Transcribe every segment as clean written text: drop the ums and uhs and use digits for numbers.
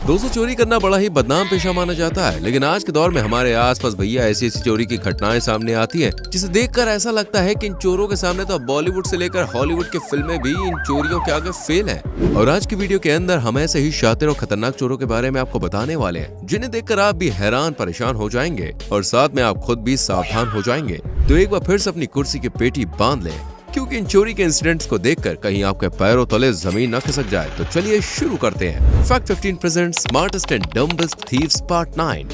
दोस्तों, चोरी करना बड़ा ही बदनाम पेशा माना जाता है, लेकिन आज के दौर में हमारे आसपास भैया ऐसी चोरी की घटनाएं सामने आती हैं, जिसे देखकर ऐसा लगता है कि इन चोरों के सामने तो बॉलीवुड से लेकर हॉलीवुड की फिल्में भी इन चोरियों के आगे फेल हैं। और आज की वीडियो के अंदर हम ऐसे ही शातिर और खतरनाक चोरों के बारे में आपको बताने वाले हैं, जिन्हें देखकर आप भी हैरान परेशान हो जाएंगे और साथ में आप खुद भी सावधान हो जाएंगे। तो एक बार फिर से अपनी कुर्सी की पेटी बांध लें, क्योंकि इन चोरी के इंसिडेंट्स को देखकर कहीं आपके पैरों तले जमीन न खिसक जाए। तो चलिए शुरू करते हैं। Fact 15 present smartest and dumbest thieves part 9।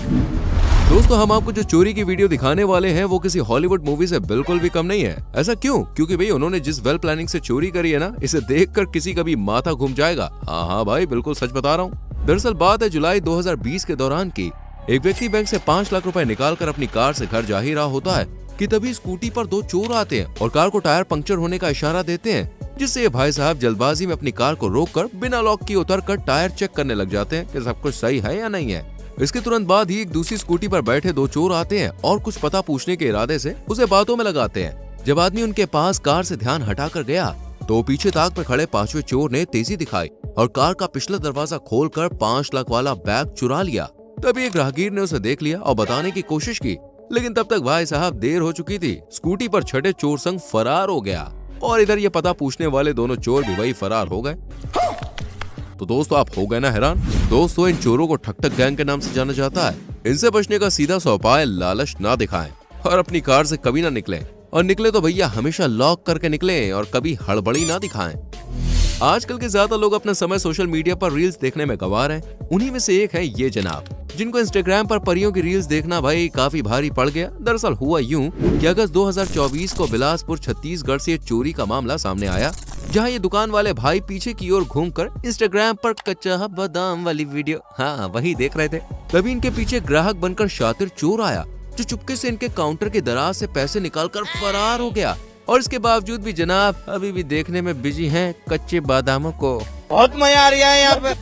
दोस्तों, हम आपको जो चोरी की वीडियो दिखाने वाले हैं वो किसी हॉलीवुड मूवी से बिल्कुल भी कम नहीं है। ऐसा क्यों? क्योंकि भाई उन्होंने जिस वेल प्लानिंग से चोरी करी है ना, इसे देखकर किसी का भी माथा घूम जाएगा। हाँ भाई, बिल्कुल सच बता रहा हूँ। दरअसल बात है जुलाई 2020 के दौरान की। एक व्यक्ति बैंक से 5 लाख रुपए निकाल कर अपनी कार से घर जा ही रहा होता है कि तभी स्कूटी पर 2 चोर आते हैं और कार को टायर पंक्चर होने का इशारा देते हैं, जिससे ये भाई साहब जल्दबाजी में अपनी कार को रोककर बिना लॉक किए उतरकर टायर चेक करने लग जाते हैं कि सब कुछ सही है या नहीं है। इसके तुरंत बाद ही एक दूसरी स्कूटी पर बैठे 2 चोर आते हैं और कुछ पता पूछने के इरादे से उसे बातों में लगाते हैं। जब आदमी उनके पास कार से ध्यान हटाकर गया तो पीछे ताक पर खड़े 5वें चोर ने तेजी दिखाई और कार का पिछला दरवाजा खोलकर 5 लाख वाला बैग चुरा लिया। तभी एक राहगीर ने उसे देख लिया और बताने की कोशिश की, लेकिन तब तक भाई साहब देर हो चुकी थी। स्कूटी पर छठे चोर संग फरार हो गया और इधर ये पता पूछने वाले दोनों चोर भी वही फरार हो गए। तो दोस्तों, आप हो गए ना हैरान? दोस्तों, इन चोरों को ठक-ठक गैंग के नाम से जाना जाता है। इनसे बचने का सीधा सा उपाय लालच ना दिखाएं और अपनी कार से कभी ना निकलें, और निकले तो भैया हमेशा लॉक करके निकलें और कभी हड़बड़ी ना दिखाएं। आजकल के ज्यादा लोग अपना समय सोशल मीडिया पर रील्स देखने में गंवा रहे हैं। उन्हीं में से एक है ये जनाब, जिनको इंस्टाग्राम पर परियों की रील्स देखना भाई काफी भारी पड़ गया। दरअसल हुआ यूं कि अगस्त 2024 को बिलासपुर छत्तीसगढ़ से चोरी का मामला सामने आया, जहां ये दुकान वाले भाई पीछे की ओर घूमकर इंस्टाग्राम पर कच्चा बादाम वाली वीडियो वही देख रहे थे। तभी इनके पीछे ग्राहक बनकर शातिर चोर आया, जो चुपके से इनके काउंटर के दराज से पैसे निकालकर फरार हो गया। और इसके बावजूद भी जनाब अभी भी देखने में बिजी हैं कच्चे बादामों को। बहुत मजा आ रहा है यहाँ पे,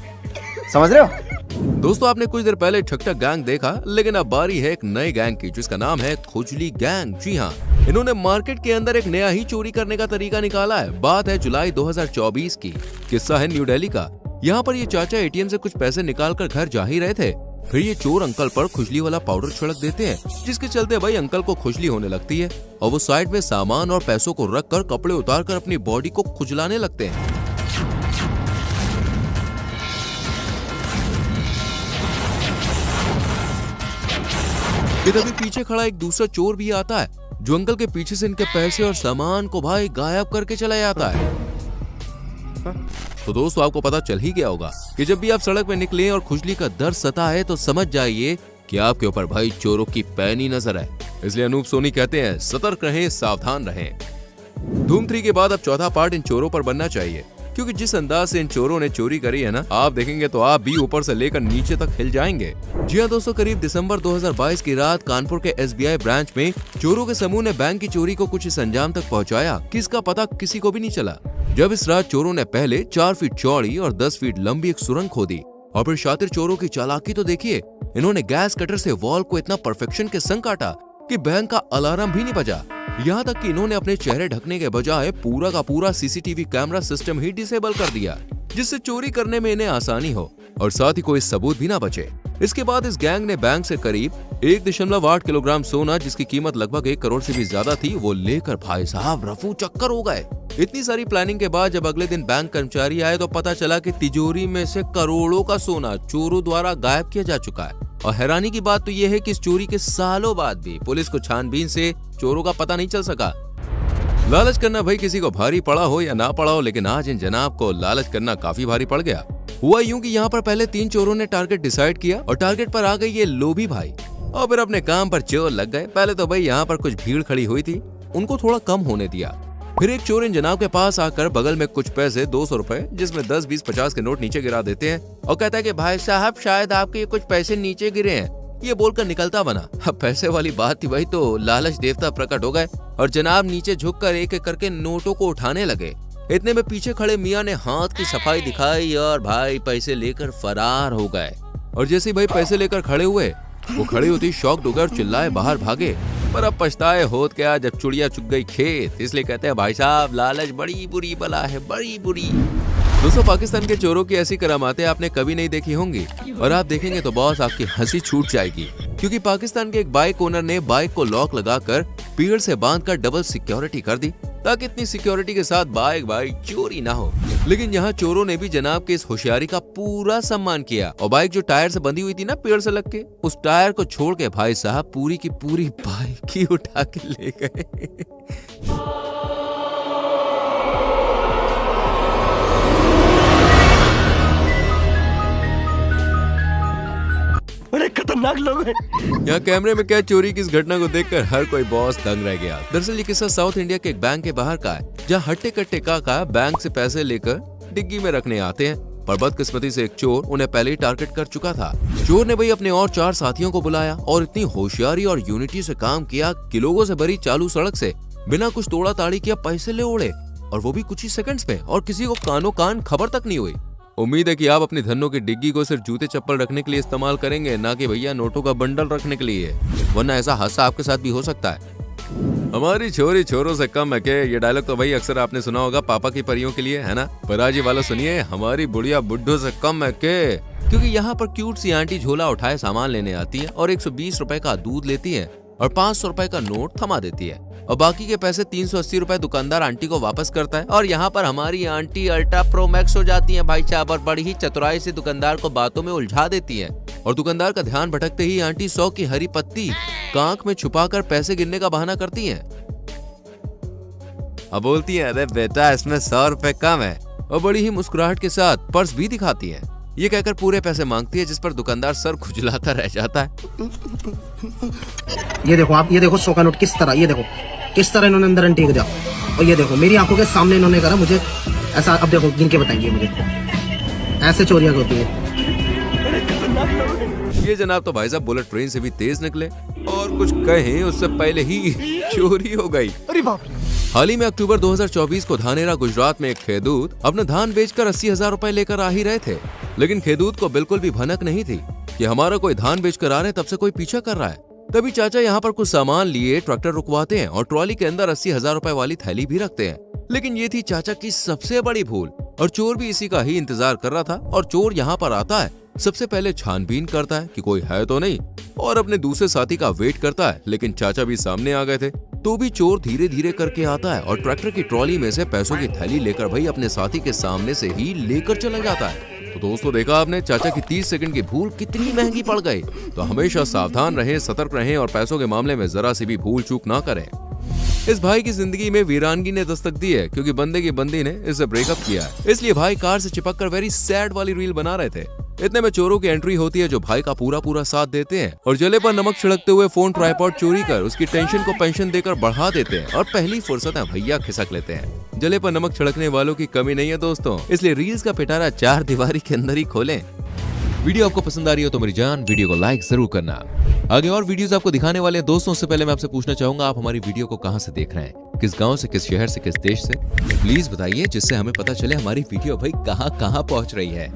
समझ रहे हो? दोस्तों, आपने कुछ देर पहले ठक-ठक गैंग देखा, लेकिन अब बारी है एक नए गैंग की, जिसका नाम है खुजली गैंग। जी हाँ, इन्होंने मार्केट के अंदर एक नया ही चोरी करने का तरीका निकाला है। बात है जुलाई 2024 की। किस्सा है न्यू दिल्ली का। यहाँ पर ये चाचा एटीएम से कुछ पैसे निकाल कर घर जा ही रहे थे। फिर ये चोर अंकल पर खुजली वाला पाउडर छिड़क देते हैं, जिसके चलते भाई अंकल को खुजली होने लगती है और वो साइड में सामान और पैसों को रख कर कपड़े उतार कर अपनी बॉडी को खुजलाने लगते हैं। फिर अभी पीछे खड़ा एक दूसरा चोर भी आता है, जो अंकल के पीछे से इनके पैसे और सामान को भाई गायब करके चला जाता है। तो दोस्तों, आपको पता चल ही गया होगा कि जब भी आप सड़क पे निकले और खुजली का दर्द सताए तो समझ जाइए कि आपके ऊपर भाई चोरों की पैनी नजर है। इसलिए अनूप सोनी कहते हैं, सतर्क रहें, सावधान रहें। धूम 3 के बाद अब चौथा पार्ट इन चोरों पर बनना चाहिए, क्योंकि जिस अंदाज से इन चोरों ने चोरी करी है ना, आप देखेंगे तो आप भी ऊपर से लेकर नीचे तक हिल जाएंगे। जी हाँ दोस्तों, करीब दिसंबर 2022 की रात कानपुर के SBI ब्रांच में चोरों के समूह ने बैंक की चोरी को कुछ इस अंजाम तक पहुंचाया कि इसका पता किसी को भी नहीं चला। जब इस रात चोरों ने पहले 4 फीट चौड़ी और 10 फीट लंबी एक सुरंग खोदी, और फिर शातिर चोरों की चालाकी तो देखिए, इन्होंने गैस कटर से वॉल को इतना परफेक्शन के संग काटा कि बैंक का अलार्म भी नहीं बजा। यहाँ तक कि इन्होंने अपने चेहरे ढकने के बजाय पूरा का पूरा सीसीटीवी कैमरा सिस्टम ही डिसेबल कर दिया, जिससे चोरी करने में इन्हें आसानी हो और साथ ही कोई सबूत भी ना बचे। इसके बाद इस गैंग ने बैंक से करीब 1.8 किलोग्राम सोना, जिसकी कीमत लगभग 1 करोड़ से भी ज्यादा थी, वो लेकर भाई साहब रफू चक्कर हो गए। इतनी सारी प्लानिंग के बाद जब अगले दिन बैंक कर्मचारी आए तो पता चला कि तिजोरी में से करोड़ों का सोना चोरों द्वारा गायब किया जा चुका है। और हैरानी की बात तो यह है कि इस चोरी के सालों बाद भी पुलिस को छानबीन से चोरों का पता नहीं चल सका। लालच करना भाई किसी को भारी पड़ा हो या ना पड़ा हो, लेकिन आज इन जनाब को लालच करना काफी भारी पड़ गया। हुआ यूं कि यहाँ पर पहले 3 चोरों ने टारगेट डिसाइड किया और टारगेट पर आ गई ये लोभी भाई, और फिर अपने काम पर चोर लग गए। पहले तो भाई यहाँ पर कुछ भीड़ खड़ी हुई थी, उनको थोड़ा कम होने दिया। फिर एक चोर इन जनाब के पास आकर बगल में कुछ पैसे 200 रुपए, जिसमें 10, 20, 50 के नोट नीचे गिरा देते हैं और कहता है कि भाई साहब शायद आपके ये कुछ पैसे नीचे गिरे हैं। ये बोलकर निकलता बना। अब पैसे वाली बात थी भाई, तो लालच देवता प्रकट हो गए और जनाब नीचे झुककर एक एक करके नोटों को उठाने लगे। इतने में पीछे खड़े मियाँ ने हाथ की सफाई दिखाई और भाई पैसे लेकर फरार हो गए। और जैसे ही भाई पैसे लेकर खड़े हुए वो खड़े होते ही शॉक्ड हो गए और चिल्लाए बाहर भागे। पर अब पछताए होत क्या जब चिड़िया चुग गई खेत। इसलिए कहते हैं भाई साहब, लालच बड़ी बुरी बला है, बड़ी बुरी। दोस्तों, पाकिस्तान के चोरों की ऐसी करामातें आपने कभी नहीं देखी होंगी और आप देखेंगे तो बॉस आपकी हंसी छूट जाएगी, क्योंकि पाकिस्तान के एक बाइक ओनर ने बाइक को लॉक लगाकर पेड़ से बांधकर डबल सिक्योरिटी कर दी ताकि इतनी सिक्योरिटी के साथ बाइक चोरी ना हो। लेकिन यहाँ चोरों ने भी जनाब के इस होशियारी का पूरा सम्मान किया और बाइक जो टायर से बंधी हुई थी ना पेड़ से लग के, उस टायर को छोड़ के भाई साहब पूरी की पूरी बाइक ही उठा के ले गए। बड़े खतरनाक लोग हैं। यहाँ कैमरे में क्या चोरी की इस घटना को देखकर हर कोई बॉस दंग रह गया। दरअसल ये किस्सा साउथ इंडिया के एक बैंक के बाहर का है, जहाँ हट्टे कट्टे काका बैंक से पैसे लेकर डिग्गी में रखने आते हैं। पर बदकिस्मती से एक चोर उन्हें पहले ही टारगेट कर चुका था। चोर ने भाई अपने और 4 साथियों को बुलाया और इतनी होशियारी और यूनिटी से काम किया कि लोगों से भरी चालू सड़क से बिना कुछ तोड़ा ताड़ी किया पैसे ले उड़े, और वो भी कुछ ही सेकंड्स में, और किसी को कानो कान खबर तक नहीं हुई। उम्मीद है कि आप अपनी धनों की डिग्गी को सिर्फ जूते चप्पल रखने के लिए इस्तेमाल करेंगे, ना कि भैया नोटों का बंडल रखने के लिए, वरना ऐसा हादसा आपके साथ भी हो सकता है। हमारी छोरी छोरों से कम है के, ये डायलॉग तो भाई अक्सर आपने सुना होगा पापा की परियों के लिए, है ना। पर आज ये वाला सुनिए, हमारी बुढ़िया बुड्ढों से कम है के, क्योंकि यहाँ पर क्यूट सी आंटी झोला उठाए सामान लेने आती है और 120 रुपए का दूध लेती है और 500 रुपए का नोट थमा देती है, और बाकी के पैसे 380 रुपए दुकानदार आंटी को वापस करता है। और यहाँ पर हमारी आंटी अल्ट्रा प्रो मैक्स हो जाती है भाई साहब, और बड़ी ही चतुराई से दुकानदार को बातों में उलझा देती है, और दुकानदार का ध्यान भटकते ही आंटी 100 की हरी पत्ती कांख में छुपाकर पैसे गिनने का बहाना करती हैं। अब बोलती है, अरे बेटा इसमें 100 रुपए कम है, और बड़ी ही मुस्कुराहट के साथ पर्स भी दिखाती है। ये कहकर पूरे पैसे मांगती है, जिस पर दुकानदार सर खुजलाता रह जाता है। ये देखो आप, ये देखो 100 का नोट किस तरह, ये देखो किस तरह इन्होंने अंदर अंटीक दिया, और ये देखो मेरी आंखों के सामने इन्होंने करा मुझे ऐसा। अब देखो गिन के बताएंगे मुझे, ऐसे चोरियां होती है। ये जनाब तो भाई साहब बुलेट ट्रेन से भी तेज निकले, और कुछ कहें उससे पहले ही चोरी हो गई। अरे बाप रे। हाल ही में अक्टूबर 2024 को धानेरा गुजरात में एक खेदूत अपना धान बेचकर 80,000 रुपए लेकर आ ही रहे थे, लेकिन खेदूत को बिल्कुल भी भनक नहीं थी कि हमारा कोई धान बेचकर आ रहे तब से कोई पीछा कर रहा है। तभी चाचा यहाँ पर कुछ सामान लिए ट्रैक्टर रुकवाते हैं और ट्रॉली के अंदर 80,000 रुपए वाली थैली भी रखते हैं। लेकिन ये थी चाचा की सबसे बड़ी भूल, और चोर भी इसी का ही इंतजार कर रहा था। और चोर यहाँ पर आता है, सबसे पहले छानबीन करता है कि कोई है तो नहीं, और अपने दूसरे साथी का वेट करता है। लेकिन चाचा भी सामने आ गए थे, तो भी चोर धीरे धीरे करके आता है और ट्रैक्टर की ट्रॉली में से पैसों की थैली लेकर भाई अपने साथी के सामने से ही लेकर चला जाता है। तो दोस्तों, देखा आपने चाचा की 30 सेकंड की भूल कितनी महंगी पड़ गई। तो हमेशा सावधान रहें, सतर्क रहें और पैसों के मामले में जरा सी भी भूल चूक ना करें। इस भाई की जिंदगी में वीरानगी ने दस्तक दी है, क्योंकि बंदे की बंदी ने इससे ब्रेकअप किया है। इसलिए भाई कार से चिपक कर वेरी सैड वाली रील बना रहे थे। इतने में चोरों की एंट्री होती है, जो भाई का पूरा साथ देते हैं और जले पर नमक छिड़कते हुए फोन ट्राइपॉड चोरी कर उसकी टेंशन को पेंशन देकर बढ़ा देते हैं, और पहली फुर्सत है भैया खिसक लेते हैं। जले पर नमक छिड़कने वालों की कमी नहीं है दोस्तों, इसलिए रील्स का पिटारा 4 दीवारी के अंदर ही खोलें। वीडियो आपको पसंद आ रही हो तो मेरी जान वीडियो को लाइक जरूर करना। आगे और वीडियोस आपको दिखाने वाले हैं दोस्तों। उससे पहले मैं आपसे पूछना चाहूंगा, आप हमारी वीडियो को कहां से देख रहे हैं, किस गांव से, किस शहर से, किस देश से, प्लीज बताइए, जिससे हमें पता चले हमारी वीडियो भाई कहां पहुंच रही है।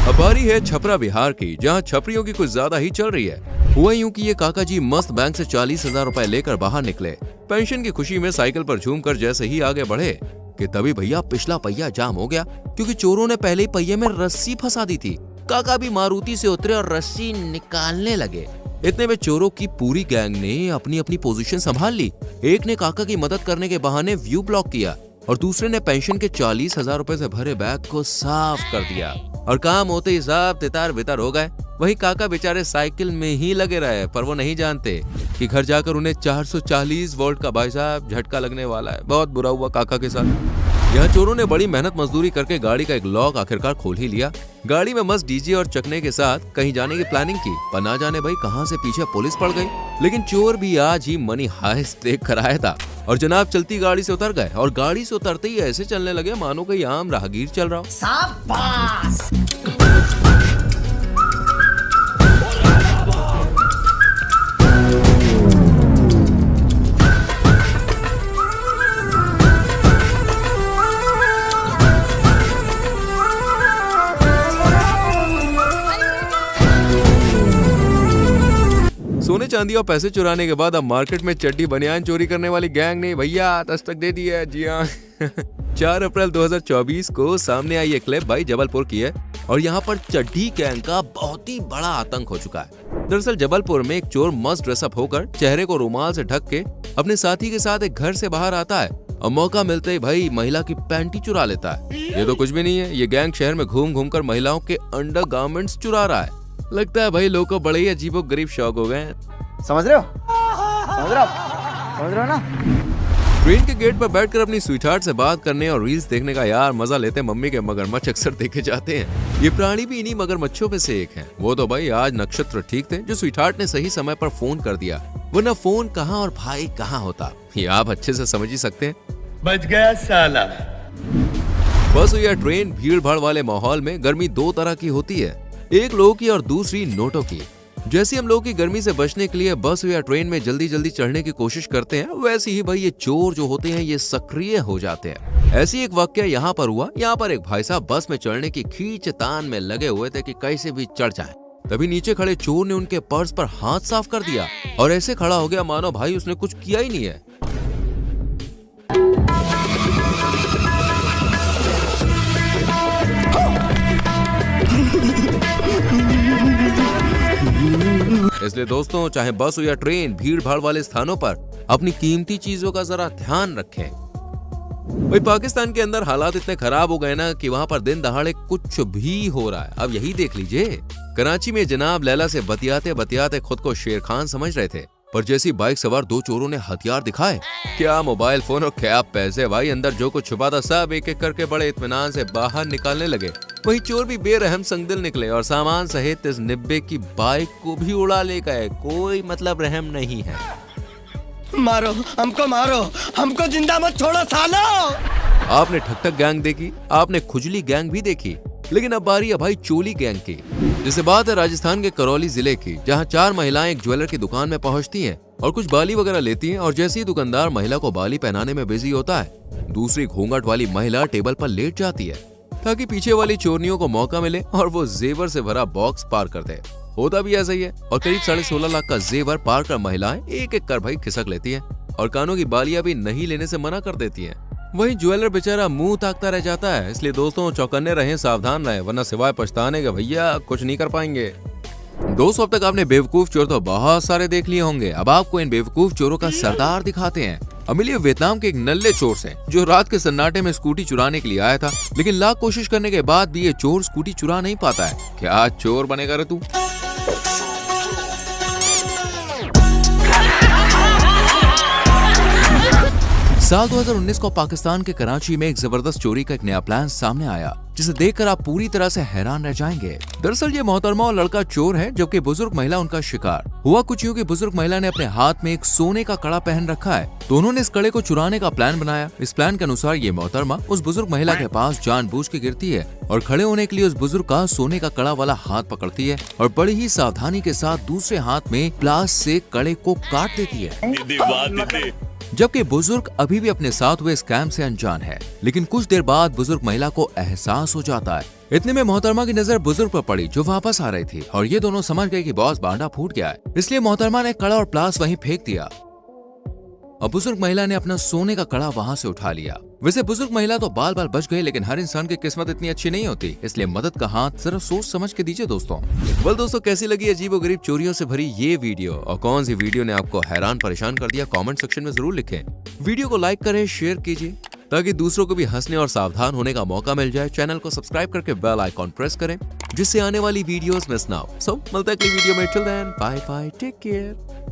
अब बारी है छपरा बिहार की, जहां छपरियों की कुछ ज्यादा ही चल रही है। हुआ यूं कि ये काका जी मस्त बैंक से 40,000 रुपए लेकर बाहर निकले। पेंशन की खुशी में साइकिल पर झूमकर जैसे ही आगे बढ़े कि तभी भैया पिछला पहिया जाम हो गया, क्योंकि चोरों ने पहले ही पहिए में रस्सी फंसा दी थी। काका भी मारुति से उतरे और रस्सी निकालने लगे। इतने में चोरों की पूरी गैंग ने अपनी अपनी पोजीशन संभाल ली। एक ने काका की मदद करने के बहाने व्यू ब्लॉक किया, और दूसरे ने पेंशन के 40,000 रुपए से भरे बैग को साफ कर दिया, और काम होते ही सब तितार बितार हो गए। वही काका बेचारे साइकिल में ही लगे रहे, पर वो नहीं जानते कि घर जाकर उन्हें 440 वोल्ट का भाई साहब झटका लगने वाला है। बहुत बुरा हुआ काका के साथ। यहाँ चोरों ने बड़ी मेहनत मजदूरी करके गाड़ी का एक लॉक आखिरकार खोल ही लिया। गाड़ी में मस्त डीजे और चकने के साथ कहीं जाने की प्लानिंग की, पर ना जाने भाई कहां से पीछे पुलिस पड़ गई। लेकिन चोर भी आज ही मनी हाइस्ट देख कर आया था, और जनाब चलती गाड़ी से उतर गए, और गाड़ी से उतरते ही ऐसे चलने लगे मानो कोई आम राहगीर चल रहा हो। सोने चांदी और पैसे चुराने के बाद अब मार्केट में चड्डी बनियान चोरी करने वाली गैंग ने भैया दस्तक दे दी है। जी हाँ 4 अप्रैल 2024 को सामने आई ये क्लिप भाई जबलपुर की है और यहाँ पर चड्डी गैंग का बहुत ही बड़ा आतंक हो चुका है। दरअसल जबलपुर में एक चोर मस्त ड्रेसअप होकर चेहरे को रुमाल से ढक के अपने साथी के साथ एक घर से बाहर आता है और मौका मिलते ही भाई महिला की पैंटी चुरा लेता है। ये तो कुछ भी नहीं है, ये गैंग शहर में घूम घूम कर महिलाओं के अंडरगारमेंट्स चुरा रहा है। लगता है भाई लोगों को बड़े ही अजीबो गरीब शौक हो गए। समझ रहे हो? समझ रहे हो? समझ रहे हो ना? ट्रेन के गेट पर बैठकर अपनी स्वीटहार्ट से बात करने और रील्स देखने का यार मजा लेते मम्मी के मगरमच्छ अक्सर देखे जाते हैं। ये प्राणी भी इन्हीं मगरमच्छों में से एक हैं। वो तो भाई आज नक्षत्र ठीक थे जो स्वीटहार्ट ने सही समय पर फोन कर दिया, वरना फोन कहाँ और भाई कहाँ होता, ये आप अच्छे से समझ ही सकते हैं। बच गया साला। बस या ट्रेन भीड़ भाड़ वाले माहौल में गर्मी दो तरह की होती है, एक लोगों की और दूसरी नोटों की। जैसे हम लोग की गर्मी से बचने के लिए बस या ट्रेन में जल्दी जल्दी चढ़ने की कोशिश करते हैं, वैसे ही भाई ये चोर जो होते हैं ये सक्रिय हो जाते हैं। ऐसी एक वाकया यहाँ पर हुआ। यहाँ पर एक भाई साहब बस में चढ़ने की खींचतान में लगे हुए थे कि कैसे भी चढ़ जाएं। तभी नीचे खड़े चोर ने उनके पर्स पर हाथ साफ कर दिया और ऐसे खड़ा हो गया मानो भाई उसने कुछ किया ही नहीं है। इसलिए दोस्तों चाहे बस हो या ट्रेन, भीड़ भाड़ वाले स्थानों पर अपनी कीमती चीजों का जरा ध्यान रखें। भाई पाकिस्तान के अंदर हालात इतने खराब हो गए ना कि वहां पर दिन दहाड़े कुछ भी हो रहा है। अब यही देख लीजिए, कराची में जनाब लैला से बतियाते बतियाते खुद को शेर खान समझ रहे थे, पर जैसी बाइक सवार दो चोरों ने हथियार दिखाए, क्या मोबाइल फोन और क्या पैसे, भाई अंदर जो कुछ छुपा था सब एक एक करके बड़े इत्मीनान से बाहर निकालने लगे। वहीं चोर भी बेरहम संगदिल निकले और सामान सहित इस 90 की बाइक को भी उड़ा ले गए। कोई मतलब रहम नहीं है। मारो हमको जिंदा मत छोड़ो सालो। आपने ठकठक गैंग देखी, आपने खुजली गैंग भी देखी, लेकिन अब बारी है भाई चोली गैंग की। जैसे बात है राजस्थान के करौली जिले की, जहां 4 महिलाएं एक ज्वेलर की दुकान में पहुंचती हैं और कुछ बाली वगैरह लेती हैं और जैसे ही दुकानदार महिला को बाली पहनाने में बिजी होता है, दूसरी घूंघट वाली महिला टेबल पर लेट जाती है ताकि पीछे वाली चोरनियों को मौका मिले और वो जेवर से भरा बॉक्स पार कर दे। होता भी ऐसा ही है और करीब 16.5 लाख का जेवर पार कर महिलाएं एक एक कर भाई खिसक लेती हैं और कानों की बालियां भी नहीं लेने से मना कर देती हैं। वहीं ज्वेलर बेचारा मुंह ताकता रह जाता है। इसलिए दोस्तों चौकन्ने रहें, सावधान रहें, वरना सिवाय पछताने के भैया कुछ नहीं कर पाएंगे। दोस्तों अब तक आपने बेवकूफ चोर तो बहुत सारे देख लिए होंगे, अब आपको इन बेवकूफ चोरों का सरदार दिखाते हैं। अब मिलिए वियतनाम के एक नल्ले चोर से जो रात के सन्नाटे में स्कूटी चुराने के लिए आया था, लेकिन लाख कोशिश करने के बाद भी ये चोर स्कूटी चुरा नहीं पाता है। क्या चोर बनेगा रे तू? साल 2019 को पाकिस्तान के कराची में एक जबरदस्त चोरी का एक नया प्लान सामने आया जिसे देखकर आप पूरी तरह से हैरान रह जाएंगे। दरअसल ये मोहतरमा और लड़का चोर है जबकि बुजुर्ग महिला उनका शिकार। हुआ कुछ यूं कि बुजुर्ग महिला ने अपने हाथ में एक सोने का कड़ा पहन रखा है, तो उन्होंने इस कड़े को चुराने का प्लान बनाया। इस प्लान के अनुसार ये मोहतरमा उस बुजुर्ग महिला के पास जानबूझ के गिरती है और खड़े होने के लिए उस बुजुर्ग का सोने का कड़ा वाला हाथ पकड़ती है और बड़ी ही सावधानी के साथ दूसरे हाथ में प्लास से कड़े को काट देती है। जबकि बुजुर्ग अभी भी अपने साथ हुए स्कैम से अनजान है, लेकिन कुछ देर बाद बुजुर्ग महिला को एहसास हो जाता है। इतने में मोहतरमा की नजर बुजुर्ग पर पड़ी जो वापस आ रही थी और ये दोनों समझ गए कि बॉस बांडा फूट गया है, इसलिए मोहतरमा ने कड़ा और प्लास वहीं फेंक दिया और बुजुर्ग महिला ने अपना सोने का कड़ा वहां से उठा लिया। वैसे बुजुर्ग महिला तो बाल बाल बच गए, लेकिन हर इंसान की किस्मत इतनी अच्छी नहीं होती, इसलिए मदद का हाथ सिर्फ सोच समझ के दीजिए दोस्तों। वेल दोस्तों, कैसी लगी अजीबोगरीब चोरियों से भरी ये वीडियो और कौन सी वीडियो ने आपको हैरान परेशान कर दिया, कमेंट सेक्शन में जरूर लिखें। वीडियो को लाइक करें, शेयर कीजिए ताकि दूसरों को भी हंसने और सावधान होने का मौका मिल जाए। चैनल को सब्सक्राइब करके बेल आइकॉन प्रेस करें जिससे आने वाली वीडियोस मिस ना हो। सो मिलते हैं अगली वीडियो में। Till then bye bye, take care.